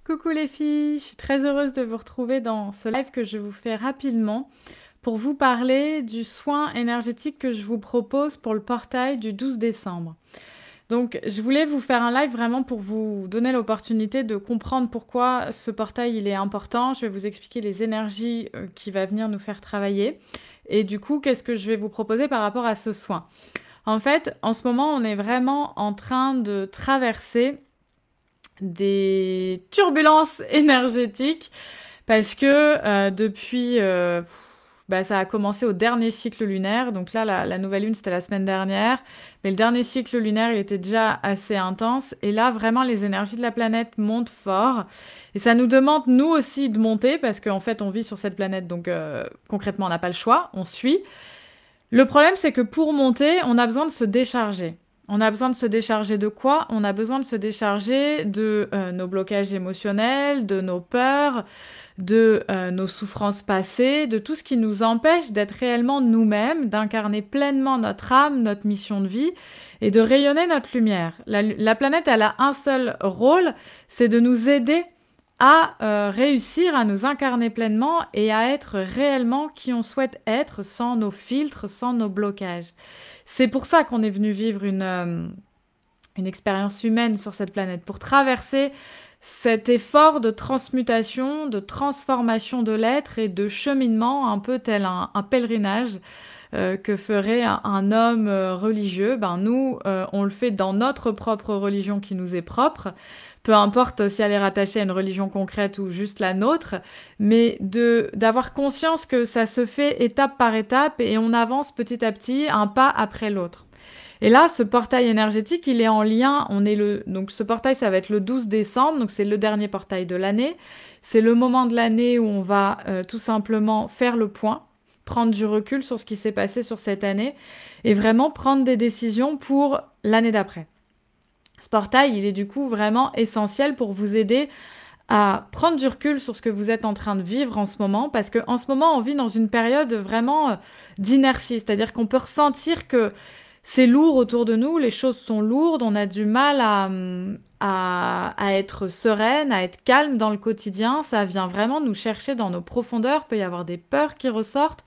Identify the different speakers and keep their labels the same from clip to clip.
Speaker 1: Coucou les filles, je suis très heureuse de vous retrouver dans ce live que je vous fais rapidement pour vous parler du soin énergétique que je vous propose pour le portail du 12 décembre. Donc je voulais vous faire un live vraiment pour vous donner l'opportunité de comprendre pourquoi ce portail il est important. Je vais vous expliquer les énergies qui va venir nous faire travailler et du coup qu'est-ce que je vais vous proposer par rapport à ce soin. En fait, en ce moment, on est vraiment en train de traverser des turbulences énergétiques parce que depuis, ça a commencé au dernier cycle lunaire. Donc là, la nouvelle lune, c'était la semaine dernière. Mais le dernier cycle lunaire, il était déjà assez intense. Et là, vraiment, les énergies de la planète montent fort. Et ça nous demande, nous aussi, de monter parce qu'en fait, on vit sur cette planète. Donc concrètement, on n'a pas le choix. On suit. Le problème, c'est que pour monter, on a besoin de se décharger. On a besoin de se décharger de quoi? On a besoin de se décharger de nos blocages émotionnels, de nos peurs, de nos souffrances passées, de tout ce qui nous empêche d'être réellement nous-mêmes, d'incarner pleinement notre âme, notre mission de vie et de rayonner notre lumière. La planète, elle a un seul rôle, c'est de nous aider à réussir à nous incarner pleinement et à être réellement qui on souhaite être sans nos filtres, sans nos blocages. C'est pour ça qu'on est venu vivre une expérience humaine sur cette planète, pour traverser cet effort de transmutation, de transformation de l'être et de cheminement, un peu tel un pèlerinage que ferait un homme religieux. Nous, on le fait dans notre propre religion qui nous est propre, peu importe si elle est rattachée à une religion concrète ou juste la nôtre, mais d'avoir conscience que ça se fait étape par étape et on avance petit à petit, un pas après l'autre. Et là, ce portail énergétique, il est en lien, donc ce portail, ça va être le 12 décembre, donc c'est le dernier portail de l'année. C'est le moment de l'année où on va tout simplement faire le point, prendre du recul sur ce qui s'est passé sur cette année et vraiment prendre des décisions pour l'année d'après. Ce portail, il est du coup vraiment essentiel pour vous aider à prendre du recul sur ce que vous êtes en train de vivre en ce moment, parce qu'en ce moment, on vit dans une période vraiment d'inertie, c'est-à-dire qu'on peut ressentir que c'est lourd autour de nous, les choses sont lourdes, on a du mal à être sereine, à être calme dans le quotidien, ça vient vraiment nous chercher dans nos profondeurs, il peut y avoir des peurs qui ressortent,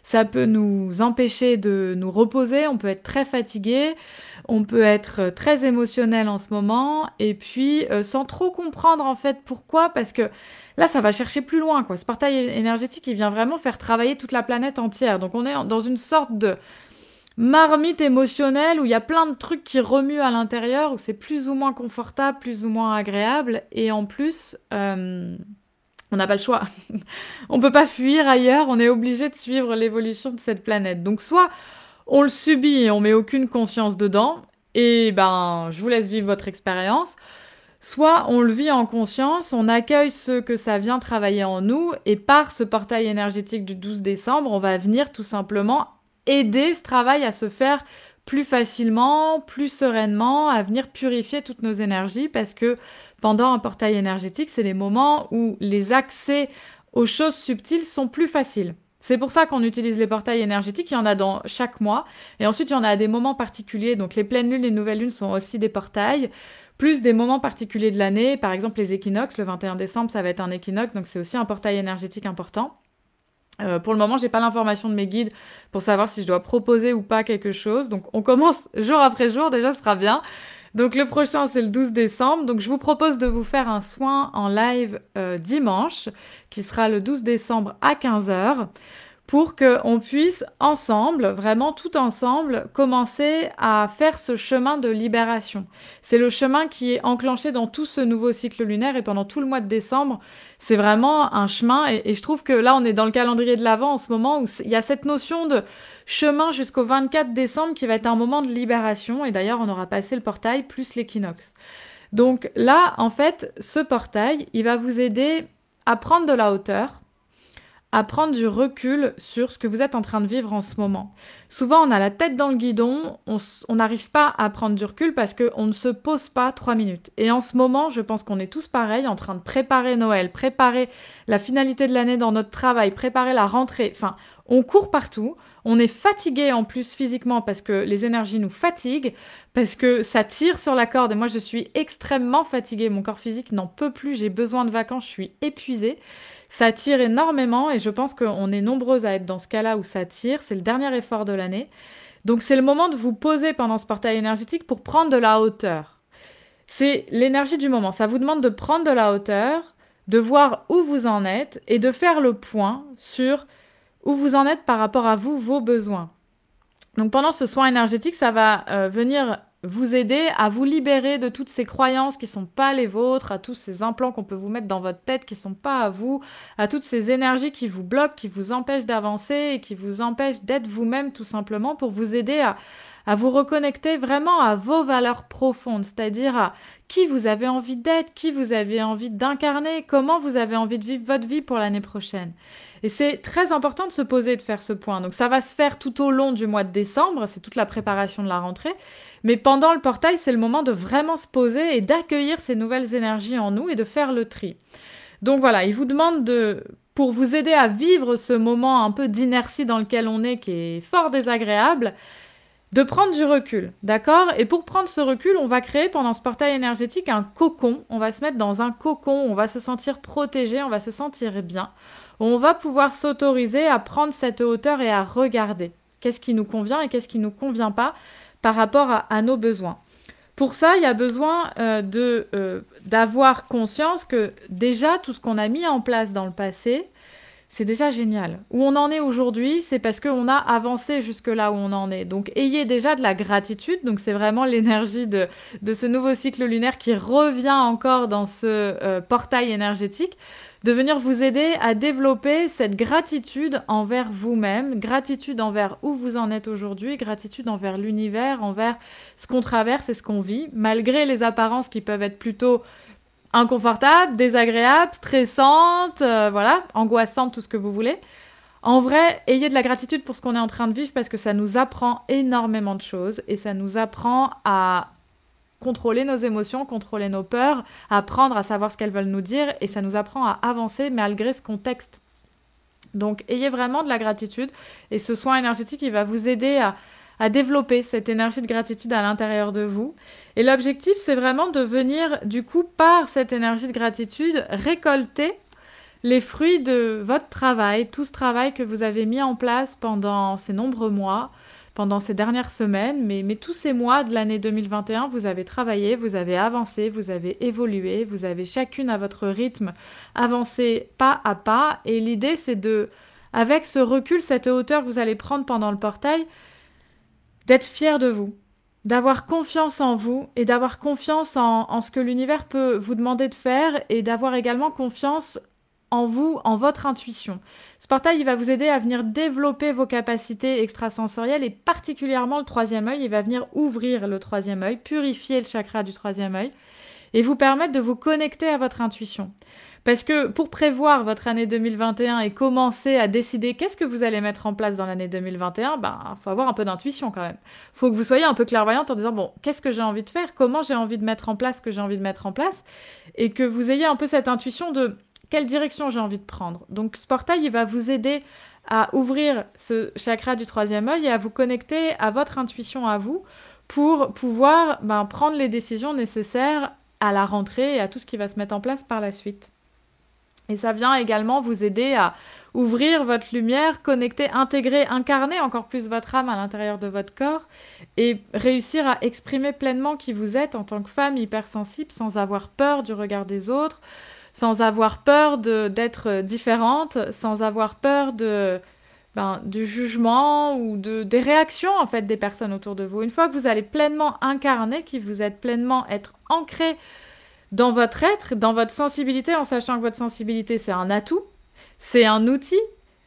Speaker 1: ça peut nous empêcher de nous reposer, on peut être très fatigué, on peut être très émotionnel en ce moment, et puis sans trop comprendre en fait pourquoi, parce que là ça va chercher plus loin, quoi. Ce portail énergétique, il vient vraiment faire travailler toute la planète entière, donc on est dans une sorte de marmite émotionnelle où il y a plein de trucs qui remuent à l'intérieur, où c'est plus ou moins confortable, plus ou moins agréable, et en plus... on n'a pas le choix. On peut pas fuir ailleurs, on est obligé de suivre l'évolution de cette planète. Donc soit on le subit et on met aucune conscience dedans, et je vous laisse vivre votre expérience. Soit on le vit en conscience, on accueille ce que ça vient travailler en nous, et par ce portail énergétique du 12 décembre, on va venir tout simplement aider ce travail à se faire plus facilement, plus sereinement, à venir purifier toutes nos énergies, parce que pendant un portail énergétique, c'est les moments où les accès aux choses subtiles sont plus faciles. C'est pour ça qu'on utilise les portails énergétiques, il y en a dans chaque mois. Et ensuite, il y en a à des moments particuliers. Donc les pleines lunes et les nouvelles lunes sont aussi des portails, plus des moments particuliers de l'année. Par exemple, les équinoxes, le 21 décembre, ça va être un équinoxe, donc c'est aussi un portail énergétique important. Pour le moment, j'ai pas l'information de mes guides pour savoir si je dois proposer ou pas quelque chose. Donc on commence jour après jour, déjà ce sera bien. Donc le prochain, c'est le 12 décembre. Donc je vous propose de vous faire un soin en live dimanche, qui sera le 12 décembre à 15h, pour qu'on puisse ensemble, vraiment tout ensemble, commencer à faire ce chemin de libération. C'est le chemin qui est enclenché dans tout ce nouveau cycle lunaire et pendant tout le mois de décembre, c'est vraiment un chemin et je trouve que là, on est dans le calendrier de l'Avent en ce moment où il y a cette notion de chemin jusqu'au 24 décembre qui va être un moment de libération et d'ailleurs, on aura passé le portail plus l'équinoxe. Donc là, en fait, ce portail, il va vous aider à prendre de la hauteur, à prendre du recul sur ce que vous êtes en train de vivre en ce moment. Souvent, on a la tête dans le guidon, on n'arrive pas à prendre du recul parce qu'on ne se pose pas 3 minutes. Et en ce moment, je pense qu'on est tous pareils, en train de préparer Noël, préparer la finalité de l'année dans notre travail, préparer la rentrée. Enfin, On court partout, on est fatigué en plus physiquement parce que les énergies nous fatiguent, parce que ça tire sur la corde et moi je suis extrêmement fatiguée, mon corps physique n'en peut plus, j'ai besoin de vacances, je suis épuisée. Ça tire énormément et je pense qu'on est nombreuses à être dans ce cas-là où ça tire, c'est le dernier effort de l'année. Donc c'est le moment de vous poser pendant ce portail énergétique pour prendre de la hauteur. C'est l'énergie du moment, ça vous demande de prendre de la hauteur, de voir où vous en êtes et de faire le point sur où vous en êtes par rapport à vous, vos besoins. Donc pendant ce soin énergétique, ça va venir vous aider à vous libérer de toutes ces croyances qui ne sont pas les vôtres, à tous ces implants qu'on peut vous mettre dans votre tête qui ne sont pas à vous, à toutes ces énergies qui vous bloquent, qui vous empêchent d'avancer et qui vous empêchent d'être vous-même tout simplement pour vous aider à vous reconnecter vraiment à vos valeurs profondes, c'est-à-dire à qui vous avez envie d'être, qui vous avez envie d'incarner, comment vous avez envie de vivre votre vie pour l'année prochaine. Et c'est très important de se poser et de faire ce point. Donc ça va se faire tout au long du mois de décembre, c'est toute la préparation de la rentrée. Mais pendant le portail, c'est le moment de vraiment se poser et d'accueillir ces nouvelles énergies en nous et de faire le tri. Donc voilà, il vous demande pour vous aider à vivre ce moment un peu d'inertie dans lequel on est, qui est fort désagréable, de prendre du recul, d'accord? Et pour prendre ce recul, on va créer pendant ce portail énergétique un cocon. On va se mettre dans un cocon, on va se sentir protégé, on va se sentir bien. On va pouvoir s'autoriser à prendre cette hauteur et à regarder qu'est-ce qui nous convient et qu'est-ce qui ne nous convient pas par rapport à nos besoins. Pour ça, il y a besoin d'avoir conscience que déjà, tout ce qu'on a mis en place dans le passé, c'est déjà génial. Où on en est aujourd'hui, c'est parce qu'on a avancé jusque là où on en est. Donc, ayez déjà de la gratitude. Donc, c'est vraiment l'énergie de ce nouveau cycle lunaire qui revient encore dans ce portail énergétique, de venir vous aider à développer cette gratitude envers vous-même, gratitude envers où vous en êtes aujourd'hui, gratitude envers l'univers, envers ce qu'on traverse et ce qu'on vit, malgré les apparences qui peuvent être plutôt inconfortables, désagréables, stressantes, voilà, angoissantes, tout ce que vous voulez. En vrai, ayez de la gratitude pour ce qu'on est en train de vivre parce que ça nous apprend énormément de choses et ça nous apprend à contrôler nos émotions, contrôler nos peurs, apprendre à savoir ce qu'elles veulent nous dire et ça nous apprend à avancer malgré ce contexte. Donc, ayez vraiment de la gratitude et ce soin énergétique, il va vous aider à développer cette énergie de gratitude à l'intérieur de vous. Et l'objectif, c'est vraiment de venir, du coup, par cette énergie de gratitude, récolter les fruits de votre travail, tout ce travail que vous avez mis en place pendant ces nombreux mois, pendant ces dernières semaines, mais tous ces mois de l'année 2021, vous avez travaillé, vous avez avancé, vous avez évolué, vous avez chacune à votre rythme avancé pas à pas. Et l'idée, c'est avec ce recul, cette hauteur que vous allez prendre pendant le portail, d'être fier de vous, d'avoir confiance en vous et d'avoir confiance en ce que l'univers peut vous demander de faire et d'avoir également confiance en vous, en votre intuition. Ce portail, il va vous aider à venir développer vos capacités extrasensorielles et particulièrement le troisième œil. Il va venir ouvrir le troisième œil, purifier le chakra du troisième œil et vous permettre de vous connecter à votre intuition. Parce que pour prévoir votre année 2021 et commencer à décider qu'est-ce que vous allez mettre en place dans l'année 2021, faut avoir un peu d'intuition quand même. Faut que vous soyez un peu clairvoyante en disant, bon, qu'est-ce que j'ai envie de faire? Comment j'ai envie de mettre en place ce que j'ai envie de mettre en place? Et que vous ayez un peu cette intuition de quelle direction j'ai envie de prendre. Donc ce portail, il va vous aider à ouvrir ce chakra du troisième œil et à vous connecter à votre intuition à vous pour pouvoir prendre les décisions nécessaires à la rentrée et à tout ce qui va se mettre en place par la suite. Et ça vient également vous aider à ouvrir votre lumière, connecter, intégrer, incarner encore plus votre âme à l'intérieur de votre corps et réussir à exprimer pleinement qui vous êtes en tant que femme hypersensible sans avoir peur du regard des autres, sans avoir peur d'être différente, sans avoir peur du jugement ou des réactions en fait des personnes autour de vous. Une fois que vous allez pleinement incarner qui vous êtes, pleinement être ancré dans votre être, dans votre sensibilité, en sachant que votre sensibilité, c'est un atout, c'est un outil,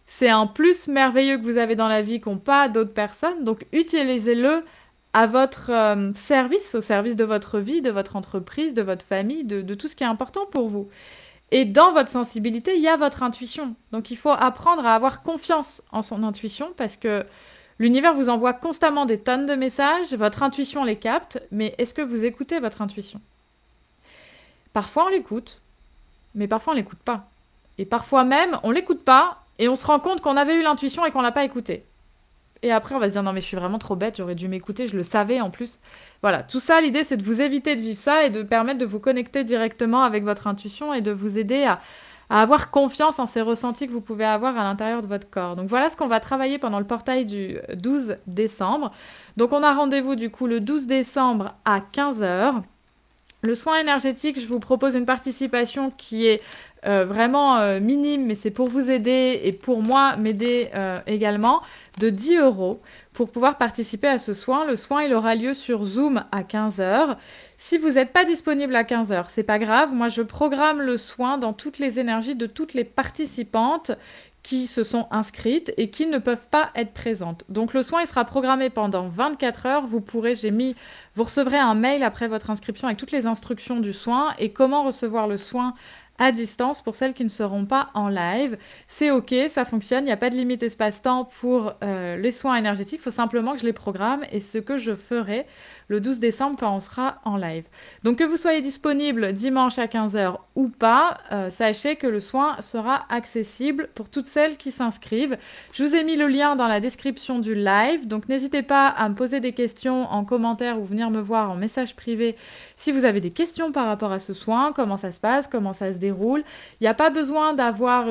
Speaker 1: c'est un plus merveilleux que vous avez dans la vie qu'ont pas d'autres personnes. Donc, utilisez-le à votre service, au service de votre vie, de votre entreprise, de votre famille, de tout ce qui est important pour vous. Et dans votre sensibilité, il y a votre intuition. Donc, il faut apprendre à avoir confiance en son intuition parce que l'univers vous envoie constamment des tonnes de messages, votre intuition les capte, mais est-ce que vous écoutez votre intuition ? Parfois, on l'écoute, mais parfois, on l'écoute pas. Et parfois même, on l'écoute pas et on se rend compte qu'on avait eu l'intuition et qu'on l'a pas écoutée. Et après, on va se dire, non mais je suis vraiment trop bête, j'aurais dû m'écouter, je le savais en plus. Voilà, tout ça, l'idée c'est de vous éviter de vivre ça et de permettre de vous connecter directement avec votre intuition et de vous aider à avoir confiance en ces ressentis que vous pouvez avoir à l'intérieur de votre corps. Donc voilà ce qu'on va travailler pendant le portail du 12 décembre. Donc on a rendez-vous du coup le 12 décembre à 15 h. Le soin énergétique, je vous propose une participation qui est vraiment minime, mais c'est pour vous aider et pour moi m'aider également, de 10 € pour pouvoir participer à ce soin. Le soin, il aura lieu sur Zoom à 15 h. Si vous n'êtes pas disponible à 15 h, c'est pas grave. Moi, je programme le soin dans toutes les énergies de toutes les participantes qui se sont inscrites et qui ne peuvent pas être présentes. Donc le soin, il sera programmé pendant 24 heures. Vous recevrez un mail après votre inscription avec toutes les instructions du soin et comment recevoir le soin à distance pour celles qui ne seront pas en live. C'est ok, ça fonctionne, il n'y a pas de limite espace-temps pour les soins énergétiques, il faut simplement que je les programme et ce que je ferai le 12 décembre quand on sera en live. Donc que vous soyez disponible dimanche à 15 h ou pas, sachez que le soin sera accessible pour toutes celles qui s'inscrivent. Je vous ai mis le lien dans la description du live, donc n'hésitez pas à me poser des questions en commentaire ou venir me voir en message privé si vous avez des questions par rapport à ce soin, comment ça se passe, comment ça se déroule. Il n'y a pas besoin d'avoir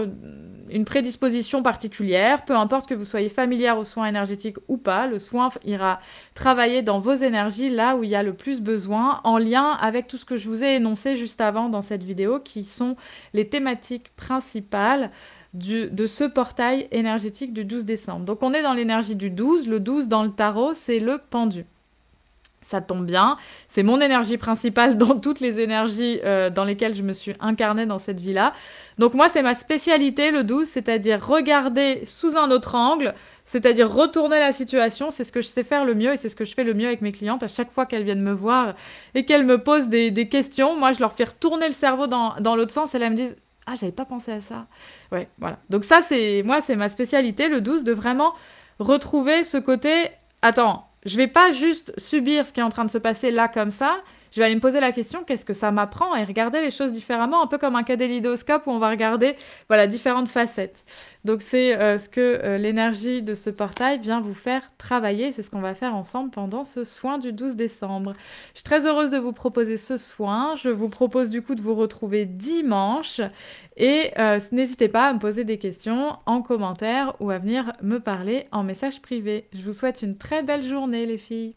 Speaker 1: une prédisposition particulière, peu importe que vous soyez familière aux soins énergétiques ou pas, le soin ira travailler dans vos énergies là où il y a le plus besoin, en lien avec tout ce que je vous ai énoncé juste avant dans cette vidéo, qui sont les thématiques principales de ce portail énergétique du 12 décembre. Donc on est dans l'énergie du 12, le 12 dans le tarot, c'est le pendu. Ça tombe bien, c'est mon énergie principale dans toutes les énergies dans lesquelles je me suis incarnée dans cette vie-là. Donc moi, c'est ma spécialité, le 12, c'est-à-dire regarder sous un autre angle, c'est-à-dire retourner la situation. C'est ce que je sais faire le mieux et c'est ce que je fais le mieux avec mes clientes à chaque fois qu'elles viennent me voir et qu'elles me posent des questions. Moi, je leur fais retourner le cerveau dans l'autre sens et elles me disent « Ah, j'avais pas pensé à ça. » Ouais, voilà. Donc ça, c'est ma spécialité, le 12, de vraiment retrouver ce côté « Attends, je vais pas juste subir ce qui est en train de se passer là comme ça, je vais aller me poser la question, qu'est-ce que ça m'apprend, et regarder les choses différemment, un peu comme un kaléidoscope où on va regarder voilà, différentes facettes. Donc c'est ce que l'énergie de ce portail vient vous faire travailler, c'est ce qu'on va faire ensemble pendant ce soin du 12 décembre. Je suis très heureuse de vous proposer ce soin, je vous propose du coup de vous retrouver dimanche, et n'hésitez pas à me poser des questions en commentaire ou à venir me parler en message privé. Je vous souhaite une très belle journée les filles.